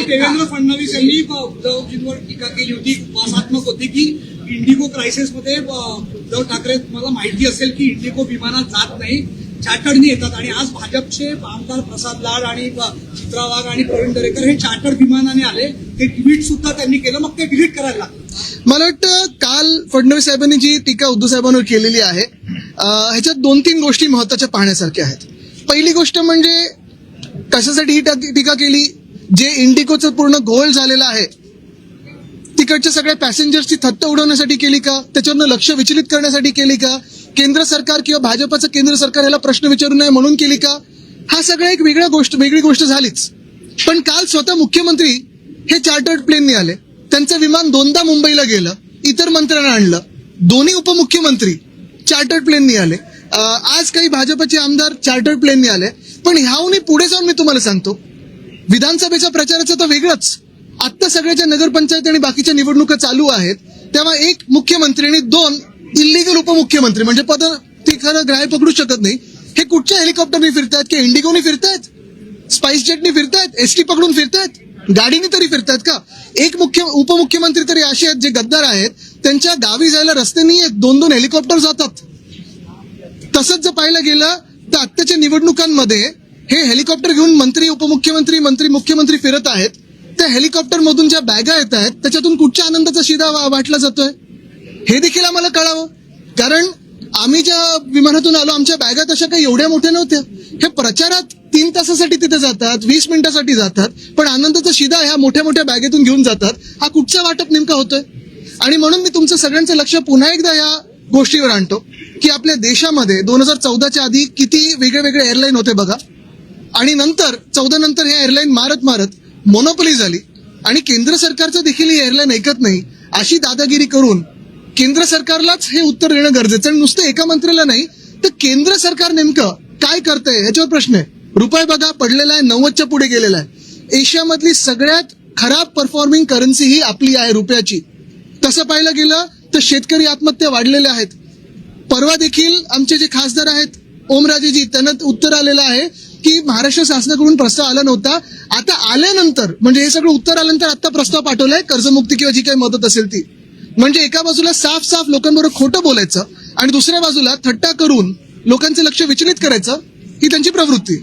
देवेंद्र फडणवीस यांनी उद्धवजींवर टीका केली होती, उपहासात्मक होती की इंडिगो क्रायसिसमध्ये उद्धव ठाकरे, तुम्हाला माहिती असेल की इंडिगो विमानात जात नाही, चार्टर्डनी येतात. आणि आज भाजपचे आमदार प्रसाद लाड आणि चित्रा वाघ आणि प्रवीण दरेकर हे चार्टर्ड विमानाने आले, ते डिलीट सुद्धा त्यांनी केलं, मग ते डिलीट करायला लागलं. मला वाटतं काल फडणवीस साहेबांनी जी टीका उद्धव साहेबांवर केलेली आहे ह्याच्यात 2-3 गोष्टी महत्वाच्या पाहण्यासारख्या आहेत. पहिली गोष्ट म्हणजे कशासाठी ही टीका केली, जे इंडिगोचं पूर्ण घोळ झालेला आहे तिकडच्या सगळ्या पॅसेंजर्सची थत्त उडवण्यासाठी केली का, त्याच्यावरनं लक्ष विचलित करण्यासाठी केली का, केंद्र सरकार किंवा भाजपचं केंद्र सरकार याला प्रश्न विचारू नये म्हणून केली का, हा सगळा एक वेगळी गोष्ट झालीच. पण काल स्वतः मुख्यमंत्री हे चार्टर्ड प्लेनने आले, त्यांचं विमान 2दा मुंबईला गेलं, इतर मंत्र्यांना आणलं, दोन्ही उपमुख्यमंत्री चार्टर्ड प्लेनने आले, आज काही भाजपचे आमदार चार्टर्ड प्लेनने आले. पण ह्याहूनही पुढे जाऊन मी तुम्हाला सांगतो, विधानसभेच्या प्रचाराचं तर वेगळंच, आत्ता सगळ्याच्या नगरपंचायत आणि बाकीच्या निवडणुका चालू आहेत, तेव्हा एक मुख्यमंत्री आणि 2 इल्लीगल उपमुख्यमंत्री, म्हणजे पद ती खरं ग्राह्य पकडू शकत नाही, हे कुठच्या हेलिकॉप्टरने फिरतायत, की इंडिगोने फिरतायत, स्पाइस जेटने फिरतायत, एसटी पकडून फिरतायत, गाडीने तरी फिरतायत का. एक उपमुख्यमंत्री तरी असे आहेत जे गद्दार आहेत, त्यांच्या गावी जायला रस्ते नाही आहेत, 2-2 हेलिकॉप्टर जातात. तसंच जर पाहायला गेलं तर आत्ताच्या निवडणुकांमध्ये हे हेलिकॉप्टर घेऊन मंत्री उपमुख्यमंत्री मुख्यमंत्री फिरत आहेत, त्या हेलिकॉप्टर मधून ज्या बॅगा येत आहेत त्याच्यातून कुठच्या आनंदाचा शिदा वाटला जातोय हे देखील आम्हाला कळावं. कारण आम्ही ज्या विमानातून आलो आमच्या बॅगा तशा काही एवढ्या मोठ्या नव्हत्या. हे प्रचारात 3 तासासाठी तिथे जातात, 20 मिनिटासाठी जातात, पण आनंदाचा शिदा ह्या मोठ्या बॅगेतून घेऊन जातात. हा कुठचा वाटप नेमका होतोय. आणि म्हणून मी तुमचं सगळ्यांचं लक्ष पुन्हा एकदा या गोष्टीवर आणतो की आपल्या देशामध्ये 2014च्या आधी किती वेगळे एअरलाईन होते बघा, आणि नंतर 14 नंतर हे एअरलाईन मारत मोनोपोली झाली, आणि केंद्र सरकारचं देखील ही एअरलाईन ऐकत नाही अशी दादागिरी करून केंद्र सरकारलाच हे उत्तर देणं गरजेचं. आणि नुसतं एका मंत्र्याला नाही तर केंद्र सरकार नेमकं काय करतंय याच्यावर प्रश्न आहे. रुपये बघा पडलेला आहे, 90च्या पुढे गेलेला आहे. एशियामधली सगळ्यात खराब परफॉर्मिंग करन्सी ही आपली आहे, रुपयाची. तसं पाहायला गेलं तर शेतकरी आत्महत्या वाढलेल्या आहेत. परवा देखील आमचे जे खासदार आहेत ओमराजेजी, त्यांना उत्तर आलेलं आहे की महाराष्ट्र शासनाकडून प्रस्ताव आला नव्हता, आता आल्यानंतर म्हणजे हे सगळं उत्तर आल्यानंतर आता प्रस्ताव पाठवलाय कर्जमुक्ती किंवा जी काही मदत असेल ती. म्हणजे एका बाजूला साफ लोकांबरोबर खोटं बोलायचं आणि दुसऱ्या बाजूला थट्टा करून लोकांचं लक्ष विचलित करायचं ही त्यांची प्रवृत्ती.